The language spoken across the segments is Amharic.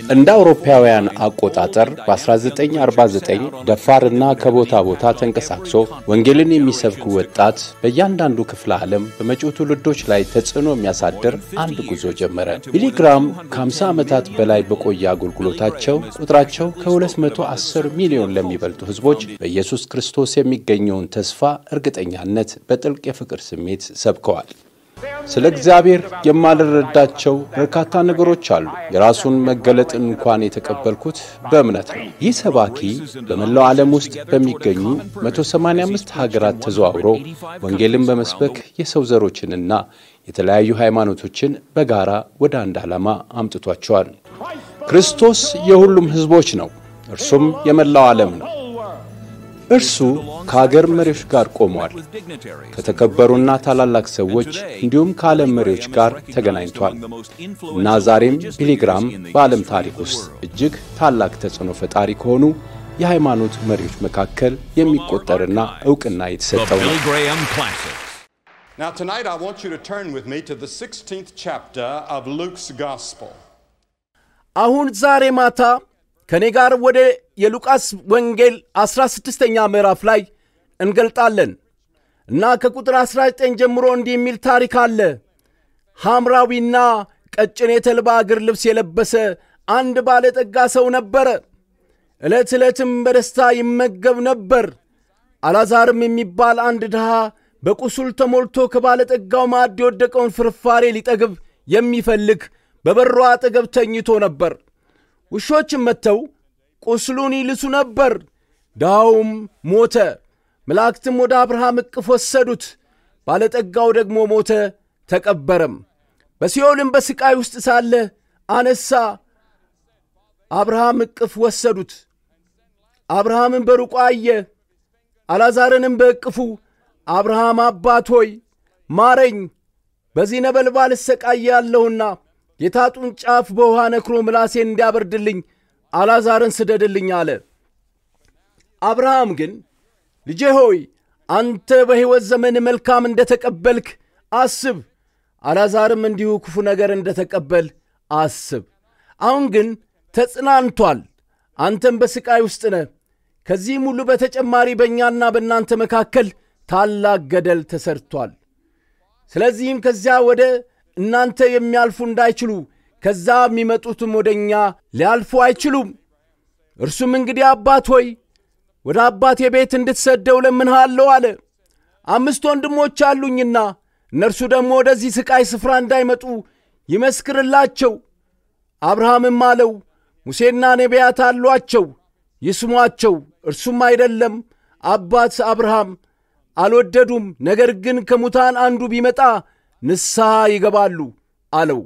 እንደ አውሮፓውያን አቆጣጠር በ1949 ደፋርና ከቦታ ቦታ ተንቀሳቅሶ ወንጌልን የሚሰብክ ወጣት በእያንዳንዱ ክፍለ ዓለም በመጪው ትውልዶች ላይ ተጽዕኖ የሚያሳድር አንድ ጉዞ ጀመረ። ቢሊ ግራም ከ50 ዓመታት በላይ በቆየ አገልግሎታቸው ቁጥራቸው ከ210 ሚሊዮን ለሚበልጡ ህዝቦች በኢየሱስ ክርስቶስ የሚገኘውን ተስፋ እርግጠኛነት በጥልቅ የፍቅር ስሜት ሰብከዋል። ስለ እግዚአብሔር የማልረዳቸው በርካታ ነገሮች አሉ። የራሱን መገለጥ እንኳን የተቀበልኩት በእምነት ነው። ይህ ሰባኪ በመላው ዓለም ውስጥ በሚገኙ 185 ሀገራት ተዘዋውሮ ወንጌልን በመስበክ የሰው ዘሮችንና የተለያዩ ሃይማኖቶችን በጋራ ወደ አንድ ዓላማ አምጥቷቸዋል። ክርስቶስ የሁሉም ህዝቦች ነው። እርሱም የመላው ዓለም ነው። እርሱ ከሀገር መሪዎች ጋር ቆሟል። ከተከበሩና ታላላቅ ሰዎች እንዲሁም ከዓለም መሪዎች ጋር ተገናኝቷል። እና ዛሬም ቢሊ ግራም በዓለም ታሪክ ውስጥ እጅግ ታላቅ ተጽዕኖ ፈጣሪ ከሆኑ የሃይማኖት መሪዎች መካከል የሚቆጠርና ዕውቅና የተሰጠው ነው። Now tonight I want you to turn with me to the 16th chapter of Luke's Gospel. አሁን ዛሬ ማታ ከኔ ጋር ወደ የሉቃስ ወንጌል 16ኛ ምዕራፍ ላይ እንገልጣለን እና ከቁጥር 19 ጀምሮ እንዲህ የሚል ታሪክ አለ። ሐምራዊና ቀጭን የተልባ እግር ልብስ የለበሰ አንድ ባለጠጋ ሰው ነበረ። ዕለት በደስታ ይመገብ ነበር። አልዓዛርም የሚባል አንድ ድሃ በቁስል ተሞልቶ ከባለጠጋው ማዕድ የወደቀውን ፍርፋሬ ሊጠግብ የሚፈልግ በበሩ አጠገብ ተኝቶ ነበር። ውሾችም መጥተው ቁስሉን ይልሱ ነበር። ድሃውም ሞተ። መላእክትም ወደ አብርሃም እቅፍ ወሰዱት። ባለጠጋው ደግሞ ሞተ፣ ተቀበረም። በሲኦልም በስቃይ ውስጥ ሳለ አነሳ። አብርሃም እቅፍ ወሰዱት። አብርሃምን በሩቁ አየ፣ አልዓዛርንም በእቅፉ። አብርሃም አባት ሆይ ማረኝ፣ በዚህ ነበልባል እሰቃያለሁና የታጡን ጫፍ በውሃ ነክሮ ምላሴን እንዲያበርድልኝ አልዓዛርን ስደድልኝ አለ። አብርሃም ግን ልጄ ሆይ አንተ በሕይወት ዘመን መልካም እንደተቀበልክ አስብ፣ አልዓዛርም እንዲሁ ክፉ ነገር እንደተቀበል አስብ። አሁን ግን ተጽናንቷል፣ አንተም በስቃይ ውስጥ ነህ። ከዚህም ሁሉ በተጨማሪ በእኛና በእናንተ መካከል ታላቅ ገደል ተሰርቷል። ስለዚህም ከዚያ ወደ እናንተ የሚያልፉ እንዳይችሉ ከዛ የሚመጡትም ወደኛ ሊያልፉ አይችሉም። እርሱም እንግዲህ አባት ሆይ ወደ አባቴ ቤት እንድትሰደው ለምንሃለሁ አለ። 5 ወንድሞች አሉኝና እነርሱ ደግሞ ወደዚህ ስቃይ ስፍራ እንዳይመጡ ይመስክርላቸው። አብርሃምም አለው ሙሴና ነቢያት አሏቸው፣ ይስሟቸው። እርሱም አይደለም አባት አብርሃም አልወደዱም፣ ነገር ግን ከሙታን አንዱ ቢመጣ ንስሐ ይገባሉ አለው።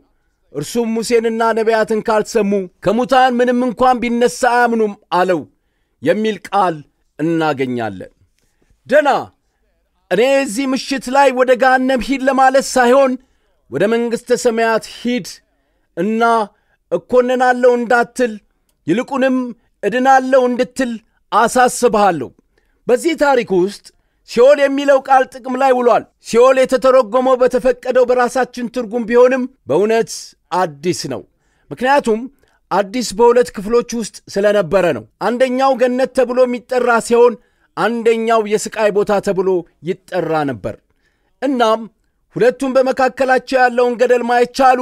እርሱም ሙሴንና ነቢያትን ካልሰሙ ከሙታን ምንም እንኳን ቢነሳ አያምኑም አለው የሚል ቃል እናገኛለን። ደና እኔ እዚህ ምሽት ላይ ወደ ገሃነም ሂድ ለማለት ሳይሆን ወደ መንግሥተ ሰማያት ሂድ እና እኮነናለሁ እንዳትል ይልቁንም እድናለሁ እንድትል አሳስብሃለሁ። በዚህ ታሪክ ውስጥ ሲኦል የሚለው ቃል ጥቅም ላይ ውሏል። ሲኦል የተተረጎመው በተፈቀደው በራሳችን ትርጉም ቢሆንም በእውነት አዲስ ነው። ምክንያቱም አዲስ በሁለት ክፍሎች ውስጥ ስለነበረ ነው። አንደኛው ገነት ተብሎ የሚጠራ ሲሆን አንደኛው የስቃይ ቦታ ተብሎ ይጠራ ነበር። እናም ሁለቱም በመካከላቸው ያለውን ገደል ማየት ቻሉ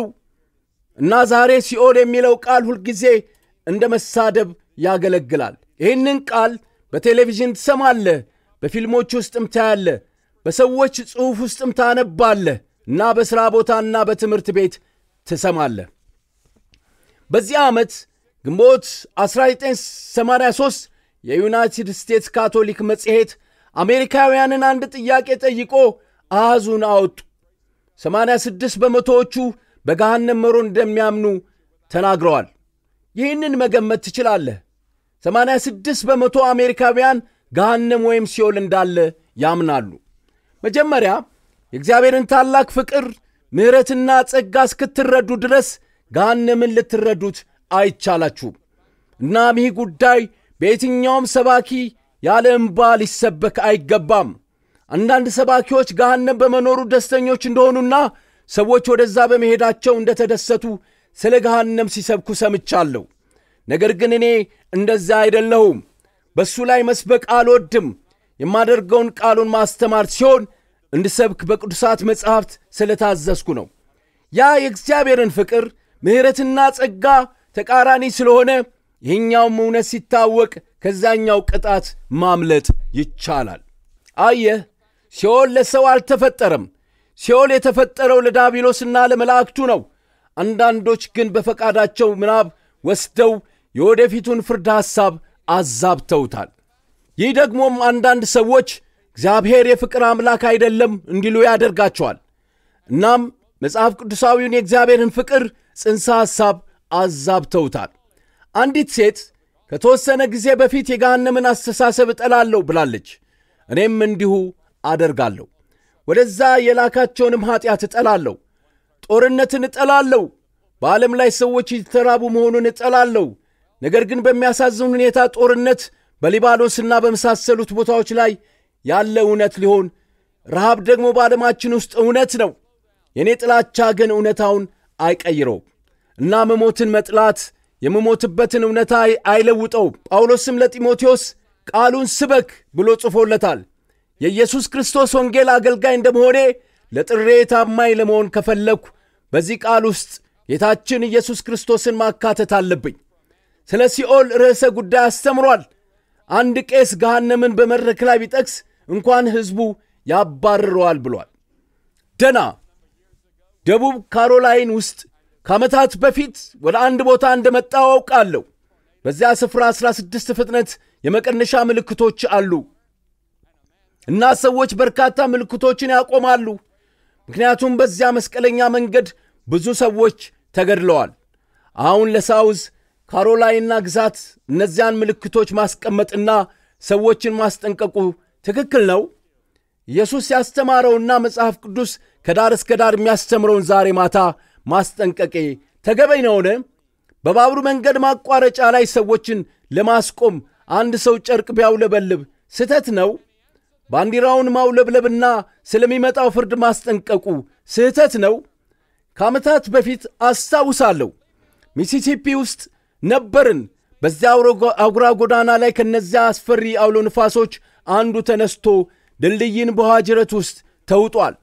እና ዛሬ ሲኦል የሚለው ቃል ሁልጊዜ እንደ መሳደብ ያገለግላል። ይህንን ቃል በቴሌቪዥን ትሰማለህ፣ በፊልሞች ውስጥም ታያለህ፣ በሰዎች ጽሑፍ ውስጥም ታነባለህ እና በሥራ ቦታና በትምህርት ቤት ትሰማለህ። በዚህ ዓመት ግንቦት 1983 የዩናይትድ ስቴትስ ካቶሊክ መጽሔት አሜሪካውያንን አንድ ጥያቄ ጠይቆ አሃዙን አወጡ። 86 በመቶዎቹ በገሃነም መሮር እንደሚያምኑ ተናግረዋል። ይህንን መገመት ትችላለህ። 86 በመቶ አሜሪካውያን ገሃነም ወይም ሲኦል እንዳለ ያምናሉ። መጀመሪያ የእግዚአብሔርን ታላቅ ፍቅር፣ ምሕረትና ጸጋ እስክትረዱ ድረስ ገሃነምን ልትረዱት አይቻላችሁም። እናም ይህ ጉዳይ በየትኛውም ሰባኪ ያለ እንባ ሊሰበክ አይገባም። አንዳንድ ሰባኪዎች ገሃነም በመኖሩ ደስተኞች እንደሆኑና ሰዎች ወደዛ በመሄዳቸው እንደተደሰቱ ስለ ገሃነም ሲሰብኩ ሰምቻለሁ። ነገር ግን እኔ እንደዛ አይደለሁም። በሱ ላይ መስበክ አልወድም። የማደርገውን ቃሉን ማስተማር ሲሆን እንድሰብክ በቅዱሳት መጻሕፍት ስለታዘዝኩ ነው። ያ የእግዚአብሔርን ፍቅር ምሕረትና ጸጋ ተቃራኒ ስለሆነ ይህኛውም እውነት ሲታወቅ ከዛኛው ቅጣት ማምለጥ ይቻላል። አየህ፣ ሲኦል ለሰው አልተፈጠረም። ሲኦል የተፈጠረው ለዲያብሎስና ለመላእክቱ ነው። አንዳንዶች ግን በፈቃዳቸው ምናብ ወስደው የወደፊቱን ፍርድ ሐሳብ አዛብተውታል። ይህ ደግሞም አንዳንድ ሰዎች እግዚአብሔር የፍቅር አምላክ አይደለም እንዲሉ ያደርጋቸዋል። እናም መጽሐፍ ቅዱሳዊውን የእግዚአብሔርን ፍቅር ጽንሰ ሐሳብ አዛብተውታል። አንዲት ሴት ከተወሰነ ጊዜ በፊት የገሃነምን አስተሳሰብ እጠላለሁ ብላለች። እኔም እንዲሁ አደርጋለሁ። ወደዛ የላካቸውንም ኃጢአት እጠላለሁ። ጦርነትን እጠላለሁ። በዓለም ላይ ሰዎች የተራቡ መሆኑን እጠላለሁ። ነገር ግን በሚያሳዝን ሁኔታ ጦርነት በሊባኖስና በመሳሰሉት ቦታዎች ላይ ያለ እውነት ሊሆን፣ ረሃብ ደግሞ በዓለማችን ውስጥ እውነት ነው። የኔ ጥላቻ ግን እውነታውን አይቀይረውም እና መሞትን መጥላት የመሞትበትን እውነታ አይለውጠውም። ጳውሎስም ለጢሞቴዎስ ቃሉን ስበክ ብሎ ጽፎለታል። የኢየሱስ ክርስቶስ ወንጌል አገልጋይ እንደመሆኔ ለጥሬ ታማኝ ለመሆን ከፈለኩ በዚህ ቃል ውስጥ ጌታችን ኢየሱስ ክርስቶስን ማካተት አለብኝ። ስለ ሲኦል ርዕሰ ጉዳይ አስተምሯል። አንድ ቄስ ገሃነምን በመድረክ ላይ ቢጠቅስ እንኳን ሕዝቡ ያባርረዋል ብሏል። ደና ደቡብ ካሮላይን ውስጥ ከዓመታት በፊት ወደ አንድ ቦታ እንደመጣሁ አውቃለሁ። በዚያ ስፍራ 16 ፍጥነት የመቀነሻ ምልክቶች አሉ እና ሰዎች በርካታ ምልክቶችን ያቆማሉ። ምክንያቱም በዚያ መስቀለኛ መንገድ ብዙ ሰዎች ተገድለዋል። አሁን ለሳውዝ ካሮላይና ግዛት እነዚያን ምልክቶች ማስቀመጥና ሰዎችን ማስጠንቀቁ ትክክል ነው? ኢየሱስ ያስተማረውና መጽሐፍ ቅዱስ ከዳር እስከ ዳር የሚያስተምረውን ዛሬ ማታ ማስጠንቀቄ ተገበኝ ነውን? በባቡር መንገድ ማቋረጫ ላይ ሰዎችን ለማስቆም አንድ ሰው ጨርቅ ቢያውለበልብ ስህተት ነው? ባንዲራውን ማውለብለብና ስለሚመጣው ፍርድ ማስጠንቀቁ ስህተት ነው? ከዓመታት በፊት አስታውሳለሁ ሚሲሲፒ ውስጥ ነበርን። በዚያ አውራ ጎዳና ላይ ከነዚያ አስፈሪ አውሎ ንፋሶች አንዱ ተነስቶ ድልድይን በውሃ ጅረት ውስጥ ተውጧል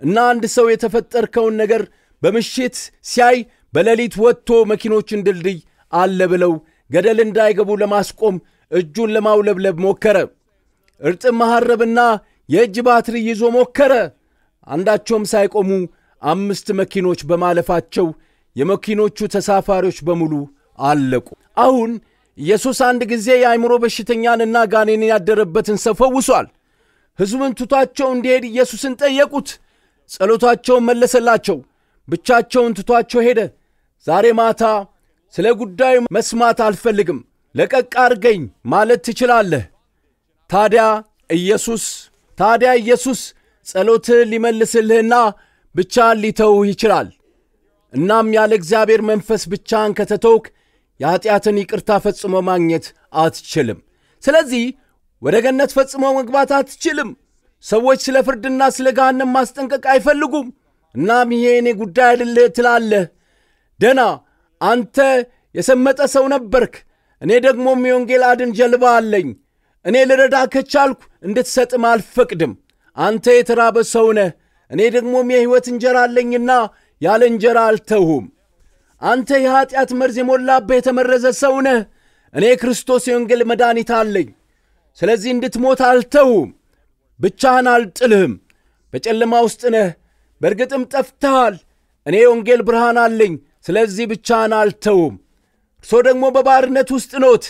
እና አንድ ሰው የተፈጠርከውን ነገር በምሽት ሲያይ በሌሊት ወጥቶ መኪኖችን ድልድይ አለ ብለው ገደል እንዳይገቡ ለማስቆም እጁን ለማውለብለብ ሞከረ። እርጥብ መሐረብና የእጅ ባትሪ ይዞ ሞከረ። አንዳቸውም ሳይቆሙ 5 መኪኖች በማለፋቸው የመኪኖቹ ተሳፋሪዎች በሙሉ አለቁ። አሁን ኢየሱስ አንድ ጊዜ የአእምሮ በሽተኛንና ጋኔንን ያደረበትን ሰው ፈውሷል። ሕዝቡን ትቷቸው እንዲሄድ ኢየሱስን ጠየቁት። ጸሎታቸውን መለሰላቸው። ብቻቸውን ትቷቸው ሄደ። ዛሬ ማታ ስለ ጉዳዩ መስማት አልፈልግም፣ ለቀቅ አድርገኝ ማለት ትችላለህ። ታዲያ ኢየሱስ ጸሎትህን ሊመልስልህና ብቻህን ሊተውህ ይችላል። እናም ያለ እግዚአብሔር መንፈስ ብቻህን ከተተውክ የኃጢአትን ይቅርታ ፈጽሞ ማግኘት አትችልም። ስለዚህ ወደ ገነት ፈጽሞ መግባት አትችልም። ሰዎች ስለ ፍርድና ስለ ገሃነም ማስጠንቀቅ አይፈልጉም። እናም ይሄ እኔ ጉዳይ አይደለም ትላለህ። ደና አንተ የሰመጠ ሰው ነበርክ። እኔ ደግሞም የወንጌል አድን ጀልባ አለኝ። እኔ ልረዳ ከቻልኩ እንድትሰጥም አልፈቅድም። አንተ የተራበ ሰው ነህ። እኔ ደግሞም የሕይወት እንጀራ አለኝና ያለ እንጀራ አልተውሁም። አንተ የኃጢአት መርዝ የሞላብህ የተመረዘ ሰው ነህ። እኔ ክርስቶስ የወንጌል መድኃኒት አለኝ። ስለዚህ እንድትሞት አልተውሁም። ብቻህን አልጥልህም። በጨለማ ውስጥ ነህ፣ በእርግጥም ጠፍተሃል። እኔ የወንጌል ብርሃን አለኝ። ስለዚህ ብቻህን አልተውም። እርሶ ደግሞ በባርነት ውስጥ ኖት።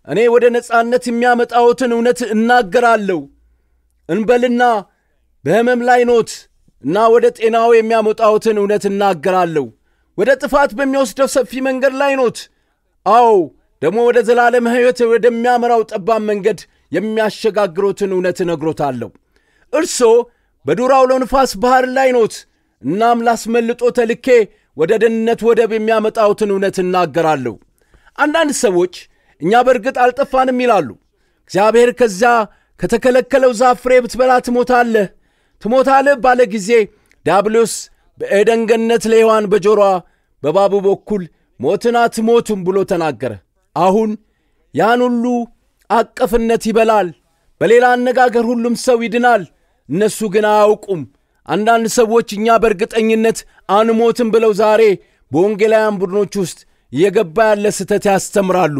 እኔ ወደ ነጻነት የሚያመጣዎትን እውነት እናገራለሁ እንበልና በሕመም ላይ ኖት እና ወደ ጤናው የሚያመጣዎትን እውነት እናገራለሁ። ወደ ጥፋት በሚወስደው ሰፊ መንገድ ላይ ኖት። አዎ ደግሞ ወደ ዘላለም ሕይወት ወደሚያመራው ጠባብ መንገድ የሚያሸጋግሮትን እውነት እነግሮታለሁ። እርሶ በዱር አውሎ ንፋስ ባህር ላይ ኖት። እናም ላስመልጦ ተልኬ ወደ ደህንነት ወደብ የሚያመጣዎትን እውነት እናገራለሁ። አንዳንድ ሰዎች እኛ በእርግጥ አልጠፋንም ይላሉ። እግዚአብሔር ከዚያ ከተከለከለው ዛፍ ፍሬ ብትበላ ትሞታለህ ባለ ጊዜ ዲያብሎስ በኤደን ገነት ለሔዋን በጆሮዋ በእባቡ በኩል ሞትን አትሞቱም ብሎ ተናገረ። አሁን ያን ሁሉ አቀፍነት ይበላል። በሌላ አነጋገር ሁሉም ሰው ይድናል። እነሱ ግን አያውቁም። አንዳንድ ሰዎች እኛ በእርግጠኝነት አንሞትም ብለው ዛሬ በወንጌላውያን ቡድኖች ውስጥ እየገባ ያለ ስህተት ያስተምራሉ።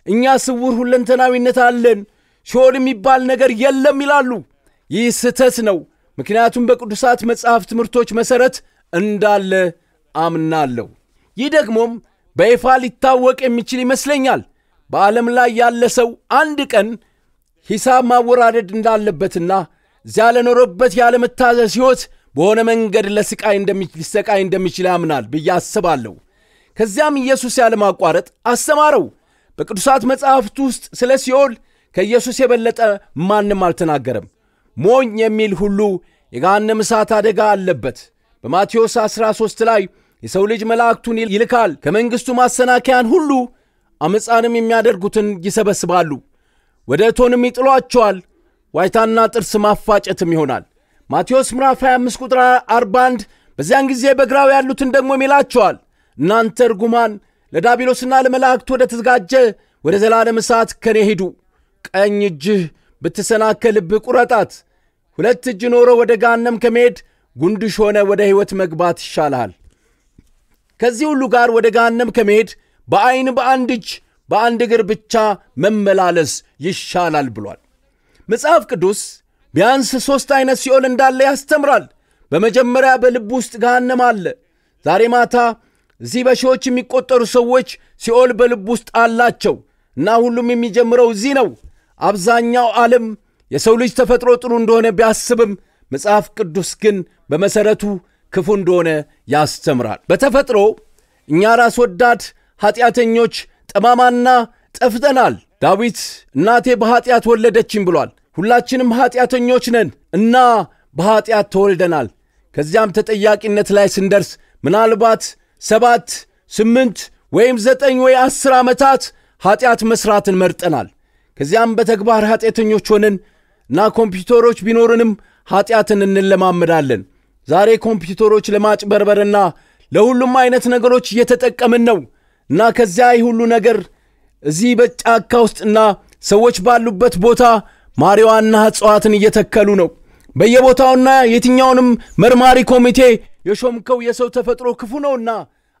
እኛ ስውር ሁለንተናዊነት አለን፣ ሲኦል የሚባል ነገር የለም ይላሉ። ይህ ስህተት ነው። ምክንያቱም በቅዱሳት መጽሐፍ ትምህርቶች መሠረት እንዳለ አምናለሁ። ይህ ደግሞም በይፋ ሊታወቅ የሚችል ይመስለኛል። በዓለም ላይ ያለ ሰው አንድ ቀን ሂሳብ ማወራደድ እንዳለበትና እዚያ ለኖረበት ያለመታዘዝ ሕይወት በሆነ መንገድ ሊሰቃይ እንደሚችል ያምናል ብዬ አስባለሁ። ከዚያም ኢየሱስ ያለማቋረጥ አስተማረው። በቅዱሳት መጽሐፍት ውስጥ ስለ ሲኦል ከኢየሱስ የበለጠ ማንም አልተናገረም። ሞኝ የሚል ሁሉ የገሃነመ እሳት አደጋ አለበት። በማቴዎስ 13 ላይ የሰው ልጅ መላእክቱን ይልካል፣ ከመንግሥቱ ማሰናከያን ሁሉ አመፃንም የሚያደርጉትን ይሰበስባሉ፣ ወደ እቶንም ይጥሏቸዋል፣ ዋይታና ጥርስ ማፋጨትም ይሆናል። ማቴዎስ ምዕራፍ 25 ቁጥር 41 በዚያን ጊዜ በግራው ያሉትን ደግሞ ይላቸዋል፣ እናንተ ርጉማን ለዲያብሎስና ለመላእክቱ ወደ ተዘጋጀ ወደ ዘላለም እሳት ከኔ ሂዱ። ቀኝ እጅህ ብትሰናከልብህ ቁረጣት። ሁለት እጅ ኖሮ ወደ ገሃነም ከመሄድ ጉንድሽ ሆነ ወደ ሕይወት መግባት ይሻልሃል። ከዚህ ሁሉ ጋር ወደ ገሃነም ከመሄድ በዓይን በአንድ እጅ በአንድ እግር ብቻ መመላለስ ይሻላል ብሏል። መጽሐፍ ቅዱስ ቢያንስ 3 አይነት ሲኦል እንዳለ ያስተምራል። በመጀመሪያ በልብ ውስጥ ገሃነም አለ። ዛሬ ማታ እዚህ በሺዎች የሚቆጠሩ ሰዎች ሲኦል በልብ ውስጥ አላቸው እና ሁሉም የሚጀምረው እዚህ ነው። አብዛኛው ዓለም የሰው ልጅ ተፈጥሮ ጥሩ እንደሆነ ቢያስብም መጽሐፍ ቅዱስ ግን በመሠረቱ ክፉ እንደሆነ ያስተምራል። በተፈጥሮ እኛ ራስ ወዳድ ኃጢአተኞች፣ ጠማማና ጠፍተናል። ዳዊት እናቴ በኃጢአት ወለደችኝ ብሏል። ሁላችንም ኃጢአተኞች ነን እና በኃጢአት ተወልደናል። ከዚያም ተጠያቂነት ላይ ስንደርስ ምናልባት 7፣ 8 ወይም 9 ወይ 10 ዓመታት ኃጢአት መስራትን መርጠናል። ከዚያም በተግባር ኃጢአተኞች ሆነን እና ኮምፒውተሮች ቢኖርንም ኃጢአትን እንለማመዳለን። ዛሬ ኮምፒውተሮች ለማጭበርበርና ለሁሉም አይነት ነገሮች እየተጠቀምን ነው እና ከዚያ ሁሉ ነገር እዚህ በጫካ ውስጥና ሰዎች ባሉበት ቦታ ማሪዋና እጽዋትን እየተከሉ ነው። በየቦታውና የትኛውንም መርማሪ ኮሚቴ የሾምከው የሰው ተፈጥሮ ክፉ ነውና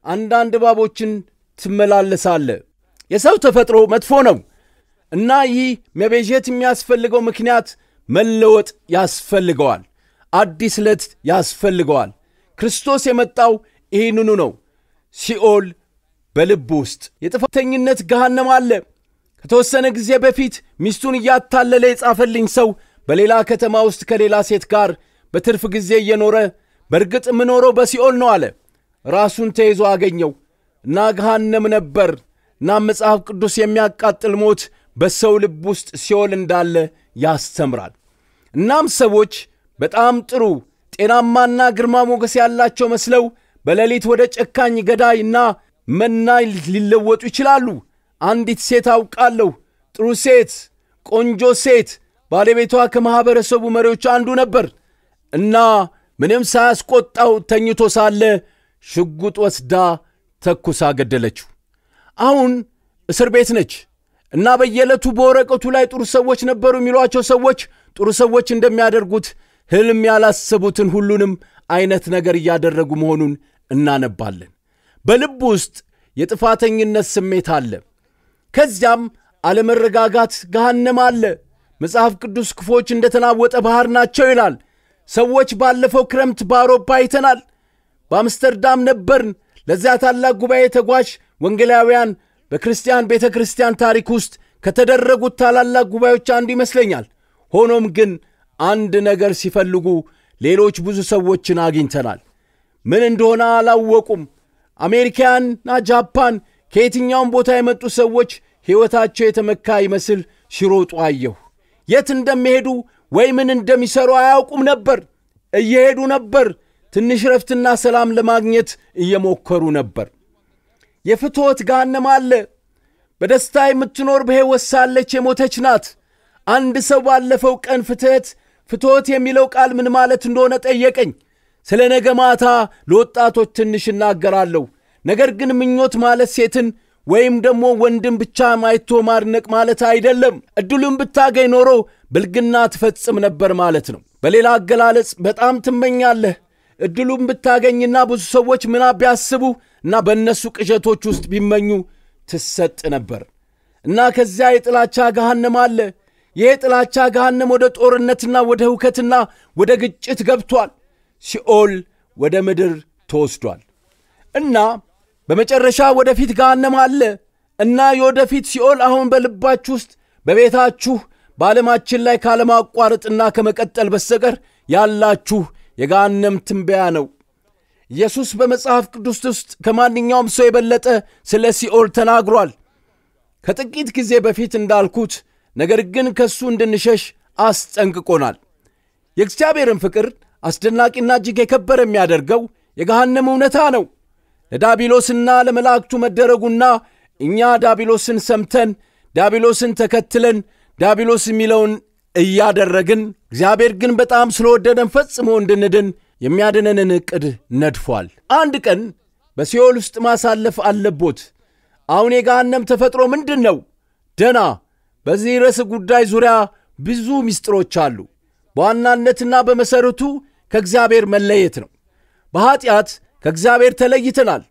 አንዳንድ እባቦችን ትመላለሳለ። የሰው ተፈጥሮ መጥፎ ነው እና ይህ መቤዠት የሚያስፈልገው ምክንያት መለወጥ ያስፈልገዋል። አዲስ ዕለት ያስፈልገዋል። ክርስቶስ የመጣው ይህንኑ ነው። ሲኦል በልብ ውስጥ የጥፋተኝነት ገሃነም አለ። ከተወሰነ ጊዜ በፊት ሚስቱን እያታለለ የጻፈልኝ ሰው በሌላ ከተማ ውስጥ ከሌላ ሴት ጋር በትርፍ ጊዜ እየኖረ በእርግጥ ምኖረው በሲኦል ነው አለ። ራሱን ተይዞ አገኘው እና ገሃነም ነበር እና መጽሐፍ ቅዱስ የሚያቃጥል ሞት በሰው ልብ ውስጥ ሲኦል እንዳለ ያስተምራል። እናም ሰዎች በጣም ጥሩ ጤናማና ግርማ ሞገስ ያላቸው መስለው በሌሊት ወደ ጨካኝ ገዳይና መናይ ሊለወጡ ይችላሉ። አንዲት ሴት አውቃለሁ፣ ጥሩ ሴት፣ ቆንጆ ሴት። ባለቤቷ ከማህበረሰቡ መሪዎች አንዱ ነበር እና ምንም ሳያስቆጣው ተኝቶ ሳለ ሽጉጥ ወስዳ ተኩሳ ገደለችው። አሁን እስር ቤት ነች እና በየዕለቱ በወረቀቱ ላይ ጥሩ ሰዎች ነበሩ የሚሏቸው ሰዎች ጥሩ ሰዎች እንደሚያደርጉት ህልም ያላሰቡትን ሁሉንም አይነት ነገር እያደረጉ መሆኑን እናነባለን። በልብ ውስጥ የጥፋተኝነት ስሜት አለ። ከዚያም አለመረጋጋት ገሃነም አለ። መጽሐፍ ቅዱስ ክፎች እንደተናወጠ ባህር ናቸው ይላል። ሰዎች ባለፈው ክረምት በአውሮፓ አይተናል። በአምስተርዳም ነበርን። ለዚያ ታላቅ ጉባኤ ተጓዥ ወንጌላውያን በክርስቲያን ቤተ ክርስቲያን ታሪክ ውስጥ ከተደረጉት ታላላቅ ጉባኤዎች አንዱ ይመስለኛል። ሆኖም ግን አንድ ነገር ሲፈልጉ ሌሎች ብዙ ሰዎችን አግኝተናል። ምን እንደሆነ አላወቁም። አሜሪካና ጃፓን ከየትኛውም ቦታ የመጡ ሰዎች ሕይወታቸው የተመካ ይመስል ሲሮጡ አየሁ። የት እንደሚሄዱ ወይ ምን እንደሚሰሩ አያውቁም ነበር። እየሄዱ ነበር። ትንሽ ረፍትና ሰላም ለማግኘት እየሞከሩ ነበር። የፍትወት ገሃነም አለ። በደስታ የምትኖር በሕይወት ሳለች የሞተች ናት። አንድ ሰው ባለፈው ቀን ፍትወት የሚለው ቃል ምን ማለት እንደሆነ ጠየቀኝ። ስለ ነገ ማታ ለወጣቶች ትንሽ እናገራለሁ። ነገር ግን ምኞት ማለት ሴትን ወይም ደግሞ ወንድም ብቻ ማይቶ ማድነቅ ማለት አይደለም። እድሉን ብታገኝ ኖሮ ብልግና ትፈጽም ነበር ማለት ነው። በሌላ አገላለጽ በጣም ትመኛለህ። እድሉን ብታገኝና ብዙ ሰዎች ምን ቢያስቡ እና በእነሱ ቅዠቶች ውስጥ ቢመኙ ትሰጥ ነበር። እና ከዚያ የጥላቻ ገሃነም አለ። ይህ የጥላቻ ገሃነም ወደ ጦርነትና ወደ ሁከትና ወደ ግጭት ገብቷል። ሲኦል ወደ ምድር ተወስዷል። እና በመጨረሻ ወደፊት ገሃነም አለ። እና የወደፊት ሲኦል አሁን በልባችሁ ውስጥ በቤታችሁ በዓለማችን ላይ ካለማቋረጥና ከመቀጠል በስተቀር ያላችሁ የገሃነም ትንበያ ነው። ኢየሱስ በመጽሐፍ ቅዱስ ውስጥ ከማንኛውም ሰው የበለጠ ስለ ሲኦል ተናግሯል። ከጥቂት ጊዜ በፊት እንዳልኩት ነገር ግን ከሱ እንድንሸሽ አስጠንቅቆናል። የእግዚአብሔርን ፍቅር አስደናቂና እጅግ የከበረ የሚያደርገው የገሃነም እውነታ ነው። ለዳቢሎስና ለመላእክቱ መደረጉና እኛ ዳቢሎስን ሰምተን ዳቢሎስን ተከትለን ዳቢሎስ የሚለውን እያደረግን እግዚአብሔር ግን በጣም ስለወደደን ፈጽሞ እንድንድን የሚያድነንን ዕቅድ ነድፏል። አንድ ቀን በሲኦል ውስጥ ማሳለፍ አለቦት። አሁን የገሃነም ተፈጥሮ ምንድን ነው? ደና በዚህ ርዕስ ጉዳይ ዙሪያ ብዙ ምስጢሮች አሉ። በዋናነትና በመሠረቱ ከእግዚአብሔር መለየት ነው። በኃጢአት ከእግዚአብሔር ተለይተናል።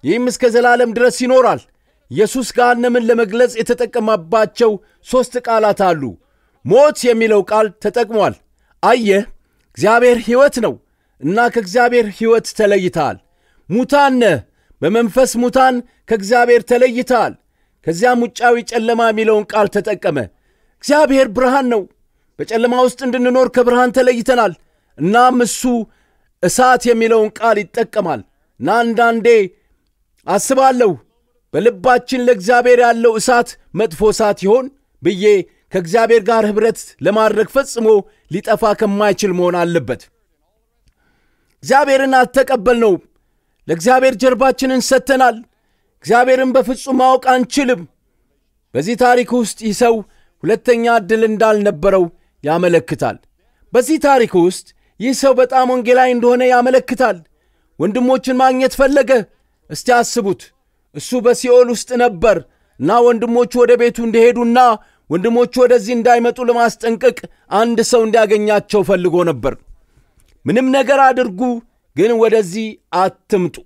ይህም እስከ ዘላለም ድረስ ይኖራል። ኢየሱስ ገሃነምን ለመግለጽ የተጠቀመባቸው 3 ቃላት አሉ። ሞት የሚለው ቃል ተጠቅሟል። አየህ፣ እግዚአብሔር ሕይወት ነው እና ከእግዚአብሔር ሕይወት ተለይተሃል። ሙታን ነህ፣ በመንፈስ ሙታን ከእግዚአብሔር ተለይተሃል። ከዚያም ውጫዊ ጨለማ የሚለውን ቃል ተጠቀመ። እግዚአብሔር ብርሃን ነው። በጨለማ ውስጥ እንድንኖር ከብርሃን ተለይተናል። እናም እሱ እሳት የሚለውን ቃል ይጠቀማል። እና አንዳንዴ አስባለሁ በልባችን ለእግዚአብሔር ያለው እሳት መጥፎ እሳት ይሆን ብዬ ከእግዚአብሔር ጋር ኅብረት ለማድረግ ፈጽሞ ሊጠፋ ከማይችል መሆን አለበት። እግዚአብሔርን አልተቀበልነውም። ለእግዚአብሔር ጀርባችንን ሰጥተናል። እግዚአብሔርን በፍጹም ማወቅ አንችልም። በዚህ ታሪክ ውስጥ ይህ ሰው ሁለተኛ ዕድል እንዳልነበረው ያመለክታል። በዚህ ታሪክ ውስጥ ይህ ሰው በጣም ወንጌላዊ እንደሆነ ያመለክታል። ወንድሞችን ማግኘት ፈለገ። እስቲ አስቡት፣ እሱ በሲኦል ውስጥ ነበር እና ወንድሞቹ ወደ ቤቱ እንዲሄዱና ወንድሞቹ ወደዚህ እንዳይመጡ ለማስጠንቀቅ አንድ ሰው እንዲያገኛቸው ፈልጎ ነበር። ምንም ነገር አድርጉ፣ ግን ወደዚህ አትምጡ።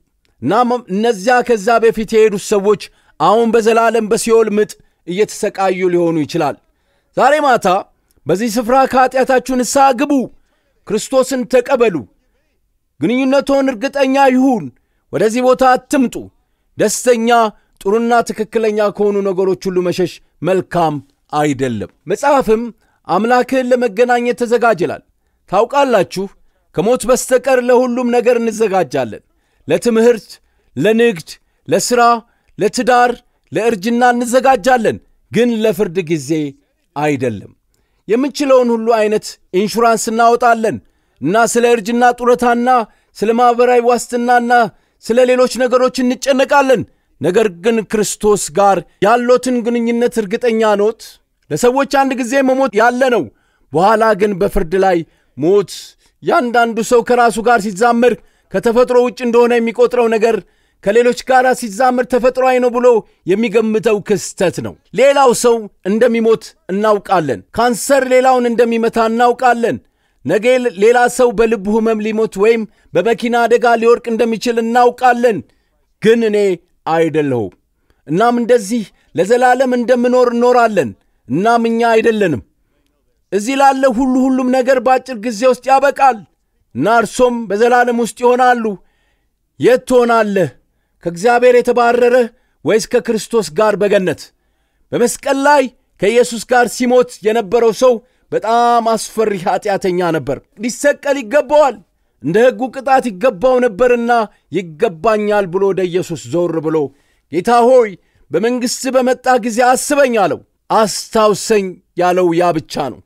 እና እነዚያ ከዛ በፊት የሄዱት ሰዎች አሁን በዘላለም በሲኦል ምጥ እየተሰቃዩ ሊሆኑ ይችላል። ዛሬ ማታ በዚህ ስፍራ ከኃጢአታችሁ ንስሐ ግቡ፣ ክርስቶስን ተቀበሉ። ግንኙነቶን እርግጠኛ ይሁን። ወደዚህ ቦታ አትምጡ። ደስተኛ ጥሩና ትክክለኛ ከሆኑ ነገሮች ሁሉ መሸሽ መልካም አይደለም። መጽሐፍም አምላክህን ለመገናኘት ተዘጋጅ ይላል። ታውቃላችሁ፣ ከሞት በስተቀር ለሁሉም ነገር እንዘጋጃለን። ለትምህርት፣ ለንግድ፣ ለሥራ፣ ለትዳር፣ ለእርጅና እንዘጋጃለን፣ ግን ለፍርድ ጊዜ አይደለም። የምንችለውን ሁሉ አይነት ኢንሹራንስ እናወጣለን እና ስለ እርጅና ጡረታና ስለ ማኅበራዊ ዋስትናና ስለ ሌሎች ነገሮች እንጨነቃለን። ነገር ግን ክርስቶስ ጋር ያሎትን ግንኙነት እርግጠኛ ኖት? ለሰዎች አንድ ጊዜ መሞት ያለ ነው። በኋላ ግን በፍርድ ላይ ሞት ያንዳንዱ ሰው ከራሱ ጋር ሲዛመር ከተፈጥሮ ውጭ እንደሆነ የሚቆጥረው ነገር ከሌሎች ጋር ሲዛመር ተፈጥሯዊ ነው ብሎ የሚገምተው ክስተት ነው። ሌላው ሰው እንደሚሞት እናውቃለን። ካንሰር ሌላውን እንደሚመታ እናውቃለን። ነገ ሌላ ሰው በልብ ሕመም ሊሞት ወይም በመኪና አደጋ ሊወድቅ እንደሚችል እናውቃለን። ግን እኔ አይደለሁም። እናም እንደዚህ ለዘላለም እንደምኖር እኖራለን። እናም እኛ አይደለንም። እዚህ ላለ ሁሉም ነገር በአጭር ጊዜ ውስጥ ያበቃል እና እርሶም በዘላለም ውስጥ ይሆናሉ። የት ትሆናለህ? ከእግዚአብሔር የተባረረ ወይስ ከክርስቶስ ጋር በገነት? በመስቀል ላይ ከኢየሱስ ጋር ሲሞት የነበረው ሰው በጣም አስፈሪ ኃጢአተኛ ነበር። ሊሰቀል ይገባዋል። እንደ ሕጉ ቅጣት ይገባው ነበርና ይገባኛል ብሎ ወደ ኢየሱስ ዞር ብሎ ጌታ ሆይ በመንግሥት በመጣ ጊዜ አስበኝ አለው። አስታውሰኝ ያለው ያ ብቻ ነው።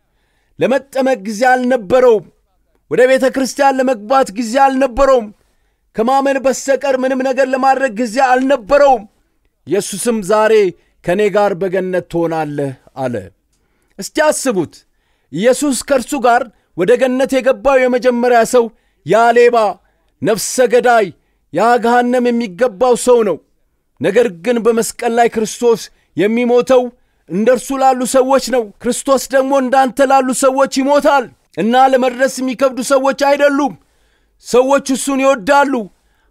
ለመጠመቅ ጊዜ አልነበረውም። ወደ ቤተ ክርስቲያን ለመግባት ጊዜ አልነበረውም። ከማመን በስተቀር ምንም ነገር ለማድረግ ጊዜ አልነበረውም። ኢየሱስም ዛሬ ከኔ ጋር በገነት ትሆናለህ አለ። እስቲ አስቡት፣ ኢየሱስ ከእርሱ ጋር ወደ ገነት የገባው የመጀመሪያ ሰው ያ ሌባ፣ ነፍሰ ገዳይ፣ ያ ገሃነም የሚገባው ሰው ነው። ነገር ግን በመስቀል ላይ ክርስቶስ የሚሞተው እንደርሱ ላሉ ሰዎች ነው። ክርስቶስ ደግሞ እንዳንተ ላሉ ሰዎች ይሞታል እና ለመድረስ የሚከብዱ ሰዎች አይደሉም። ሰዎች እሱን ይወዳሉ።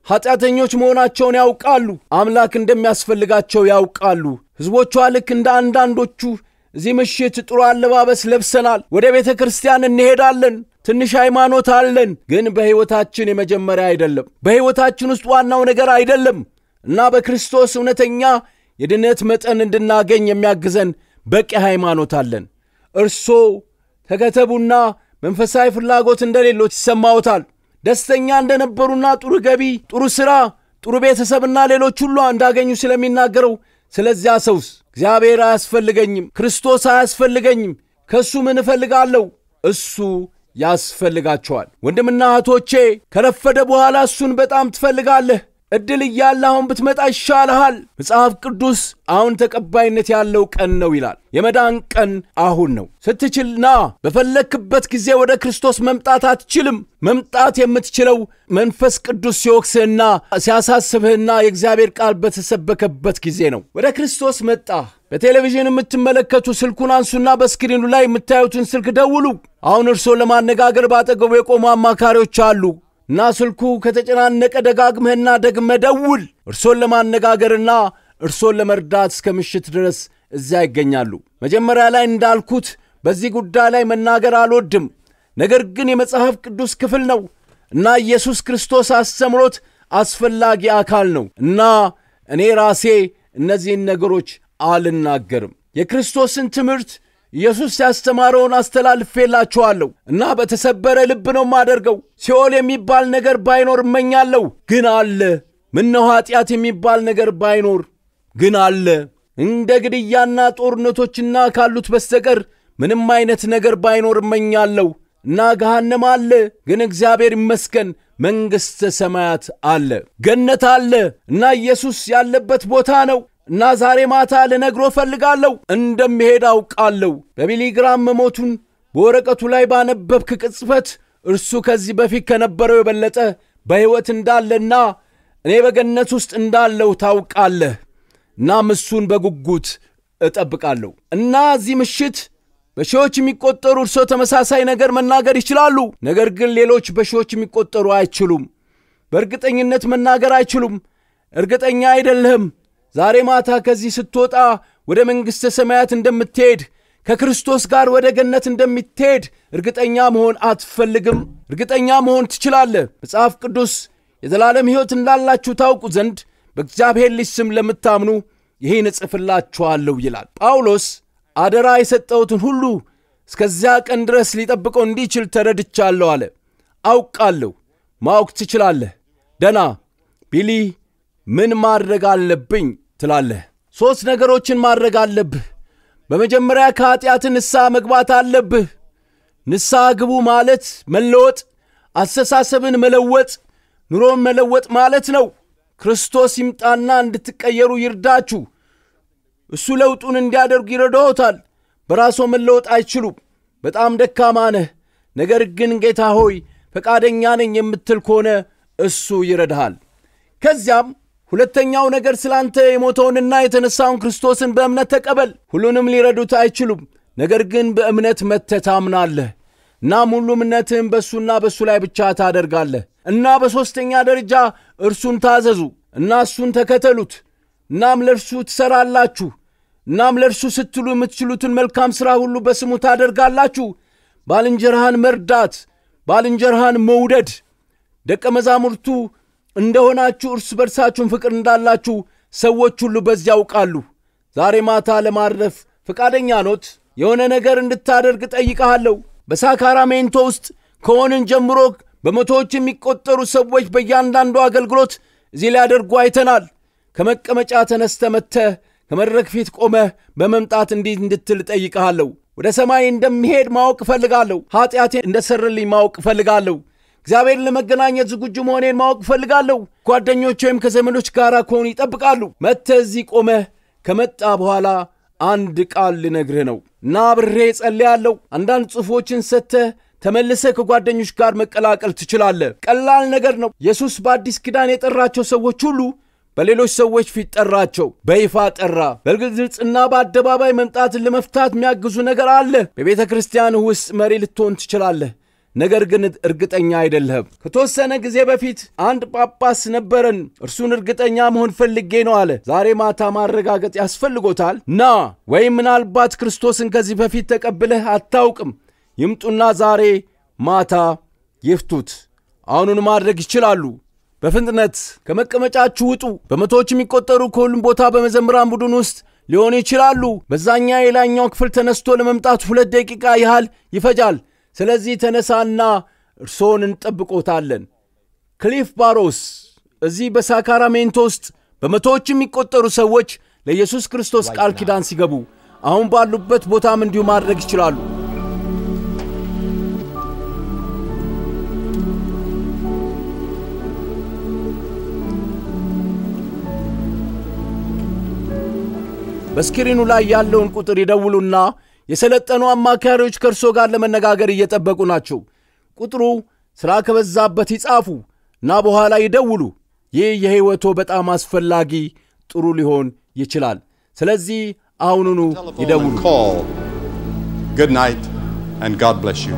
ኃጢአተኞች መሆናቸውን ያውቃሉ። አምላክ እንደሚያስፈልጋቸው ያውቃሉ። ሕዝቦቿ ልክ እንደ አንዳንዶቹ እዚህ ምሽት ጥሩ አለባበስ ለብሰናል። ወደ ቤተ ክርስቲያን እንሄዳለን። ትንሽ ሃይማኖት አለን። ግን በሕይወታችን የመጀመሪያ አይደለም። በሕይወታችን ውስጥ ዋናው ነገር አይደለም እና በክርስቶስ እውነተኛ የድነት መጠን እንድናገኝ የሚያግዘን በቂ ሃይማኖት አለን። እርሶ ተከተቡና መንፈሳዊ ፍላጎት እንደሌሎች ይሰማዎታል። ደስተኛ እንደነበሩና ጥሩ ገቢ፣ ጥሩ ሥራ፣ ጥሩ ቤተሰብና ሌሎች ሁሉ እንዳገኙ ስለሚናገረው ስለዚያ ሰውስ እግዚአብሔር አያስፈልገኝም፣ ክርስቶስ አያስፈልገኝም፣ ከእሱ ምን እፈልጋለሁ? እሱ ያስፈልጋቸዋል። ወንድምና እህቶቼ ከረፈደ በኋላ እሱን በጣም ትፈልጋለህ። ዕድል እያለ አሁን ብትመጣ ይሻልሃል። መጽሐፍ ቅዱስ አሁን ተቀባይነት ያለው ቀን ነው ይላል። የመዳን ቀን አሁን ነው። ስትችልና በፈለክበት ጊዜ ወደ ክርስቶስ መምጣት አትችልም። መምጣት የምትችለው መንፈስ ቅዱስ ሲወቅስህና ሲያሳስብህና የእግዚአብሔር ቃል በተሰበከበት ጊዜ ነው። ወደ ክርስቶስ መጣ። በቴሌቪዥን የምትመለከቱ ስልኩን አንሱና በስክሪኑ ላይ የምታዩትን ስልክ ደውሉ። አሁን እርሶን ለማነጋገር ባጠገቡ የቆሙ አማካሪዎች አሉ እና ስልኩ ከተጨናነቀ ደጋግመህና ደግመህ ደውል። እርሶን ለማነጋገርና እርሶን ለመርዳት እስከ ምሽት ድረስ እዚያ ይገኛሉ። መጀመሪያ ላይ እንዳልኩት በዚህ ጉዳይ ላይ መናገር አልወድም፣ ነገር ግን የመጽሐፍ ቅዱስ ክፍል ነው እና ኢየሱስ ክርስቶስ አስተምሮት አስፈላጊ አካል ነው እና እኔ ራሴ እነዚህን ነገሮች አልናገርም። የክርስቶስን ትምህርት ኢየሱስ ያስተማረውን አስተላልፌላችኋለሁ እና በተሰበረ ልብ ነው ማደርገው። ሲኦል የሚባል ነገር ባይኖር እመኛለሁ፣ ግን አለ። ምነው ኃጢአት የሚባል ነገር ባይኖር ግን አለ። እንደ ግድያና ጦርነቶችና ካሉት በስተቀር ምንም አይነት ነገር ባይኖር እመኛለሁ እና ገሃነም አለ፣ ግን እግዚአብሔር ይመስገን መንግሥተ ሰማያት አለ፣ ገነት አለ እና ኢየሱስ ያለበት ቦታ ነው እና ዛሬ ማታ ልነግሮ ፈልጋለሁ። እንደምሄድ አውቃለሁ። በሚሊግራም መሞቱን በወረቀቱ ላይ ባነበብክ ቅጽበት እርሱ ከዚህ በፊት ከነበረው የበለጠ በሕይወት እንዳለና እኔ በገነት ውስጥ እንዳለው ታውቃለህ እና እሱን በጉጉት እጠብቃለሁ እና እዚህ ምሽት በሺዎች የሚቆጠሩ እርሶ ተመሳሳይ ነገር መናገር ይችላሉ። ነገር ግን ሌሎች በሺዎች የሚቆጠሩ አይችሉም። በእርግጠኝነት መናገር አይችሉም። እርግጠኛ አይደለህም። ዛሬ ማታ ከዚህ ስትወጣ ወደ መንግሥተ ሰማያት እንደምትሄድ፣ ከክርስቶስ ጋር ወደ ገነት እንደምትሄድ እርግጠኛ መሆን አትፈልግም? እርግጠኛ መሆን ትችላለህ። መጽሐፍ ቅዱስ የዘላለም ሕይወት እንዳላችሁ ታውቁ ዘንድ በእግዚአብሔር ልጅ ስም ለምታምኑ ይህን እጽፍላችኋለሁ ይላል። ጳውሎስ አደራ የሰጠሁትን ሁሉ እስከዚያ ቀን ድረስ ሊጠብቀው እንዲችል ተረድቻለሁ አለ። አውቃለሁ። ማወቅ ትችላለህ። ደና ቢሊ ምን ማድረግ አለብኝ ትላለህ? 3 ነገሮችን ማድረግ አለብህ። በመጀመሪያ ከኃጢአት ንስሐ መግባት አለብህ። ንስሐ ግቡ ማለት መለወጥ፣ አስተሳሰብን መለወጥ፣ ኑሮን መለወጥ ማለት ነው። ክርስቶስ ይምጣና እንድትቀየሩ ይርዳችሁ። እሱ ለውጡን እንዲያደርጉ ይረዳዎታል። በራስዎ መለወጥ አይችሉም። በጣም ደካማ ነህ። ነገር ግን ጌታ ሆይ ፈቃደኛ ነኝ የምትል ከሆነ እሱ ይረዳሃል። ከዚያም ሁለተኛው ነገር ስላንተ የሞተውንና የተነሳውን ክርስቶስን በእምነት ተቀበል። ሁሉንም ሊረዱት አይችሉም፣ ነገር ግን በእምነት መጥተህ ታምናለህ እና ሙሉ እምነትህን በእሱና በእሱ ላይ ብቻ ታደርጋለህ እና በሦስተኛ ደረጃ እርሱን ታዘዙ እና እሱን ተከተሉት። እናም ለእርሱ ትሠራላችሁ። እናም ለእርሱ ስትሉ የምትችሉትን መልካም ሥራ ሁሉ በስሙ ታደርጋላችሁ። ባልንጀራህን መርዳት፣ ባልንጀራህን መውደድ። ደቀ መዛሙርቱ እንደሆናችሁ እርስ በርሳችሁን ፍቅር እንዳላችሁ ሰዎች ሁሉ በዚያ ያውቃሉ። ዛሬ ማታ ለማረፍ ፈቃደኛ ኖት? የሆነ ነገር እንድታደርግ ጠይቀሃለሁ። በሳክራሜንቶ ውስጥ ከሆንን ጀምሮ በመቶዎች የሚቆጠሩ ሰዎች በእያንዳንዱ አገልግሎት እዚህ ሊያደርጉ አይተናል። ከመቀመጫ ተነስተ መጥተህ ከመድረክ ፊት ቆመህ በመምጣት እንዲህ እንድትል ጠይቀሃለሁ። ወደ ሰማይ እንደምሄድ ማወቅ እፈልጋለሁ። ኃጢአቴን እንደሰረልኝ ማወቅ እፈልጋለሁ። እግዚአብሔርን ለመገናኘት ዝግጁ መሆኔን ማወቅ እፈልጋለሁ። ጓደኞች ወይም ከዘመዶች ጋር ከሆኑ ይጠብቃሉ። መጥተህ እዚህ ቆመህ ከመጣ በኋላ አንድ ቃል ልነግርህ ነው እና አብሬ ጸልያለሁ። አንዳንድ ጽሑፎችን ሰጥተህ ተመልሰህ ከጓደኞች ጋር መቀላቀል ትችላለህ። ቀላል ነገር ነው። ኢየሱስ በአዲስ ኪዳን የጠራቸው ሰዎች ሁሉ በሌሎች ሰዎች ፊት ጠራቸው። በይፋ ጠራ። በግልጽና በአደባባይ መምጣትን ለመፍታት የሚያግዙ ነገር አለ። በቤተ ክርስቲያን ውስጥ መሪ ልትሆን ትችላለህ፣ ነገር ግን እርግጠኛ አይደለህም። ከተወሰነ ጊዜ በፊት አንድ ጳጳስ ነበረን። እርሱን እርግጠኛ መሆን ፈልጌ ነው አለ። ዛሬ ማታ ማረጋገጥ ያስፈልጎታል። ና ወይም ምናልባት ክርስቶስን ከዚህ በፊት ተቀብለህ አታውቅም። ይምጡና ዛሬ ማታ ይፍቱት። አሁኑን ማድረግ ይችላሉ። በፍጥነት ከመቀመጫችሁ ውጡ። በመቶዎች የሚቆጠሩ ከሁሉም ቦታ በመዘምራን ቡድን ውስጥ ሊሆኑ ይችላሉ። በዛኛ የላይኛው ክፍል ተነስቶ ለመምጣት 2 ደቂቃ ያህል ይፈጃል። ስለዚህ ተነሳና እርሶን እንጠብቆታለን። ክሊፍ ባሮስ እዚህ በሳክራሜንቶ ውስጥ በመቶዎች የሚቆጠሩ ሰዎች ለኢየሱስ ክርስቶስ ቃል ኪዳን ሲገቡ አሁን ባሉበት ቦታም እንዲሁ ማድረግ ይችላሉ። በስክሪኑ ላይ ያለውን ቁጥር ይደውሉና የሰለጠኑ አማካሪዎች ከርሶ ጋር ለመነጋገር እየጠበቁ ናቸው። ቁጥሩ ስራ ከበዛበት ይጻፉ እና በኋላ ይደውሉ። ይህ የህይወቶ በጣም አስፈላጊ ጥሩ ሊሆን ይችላል። ስለዚህ አሁኑኑ ይደውሉ። Good night and God bless you.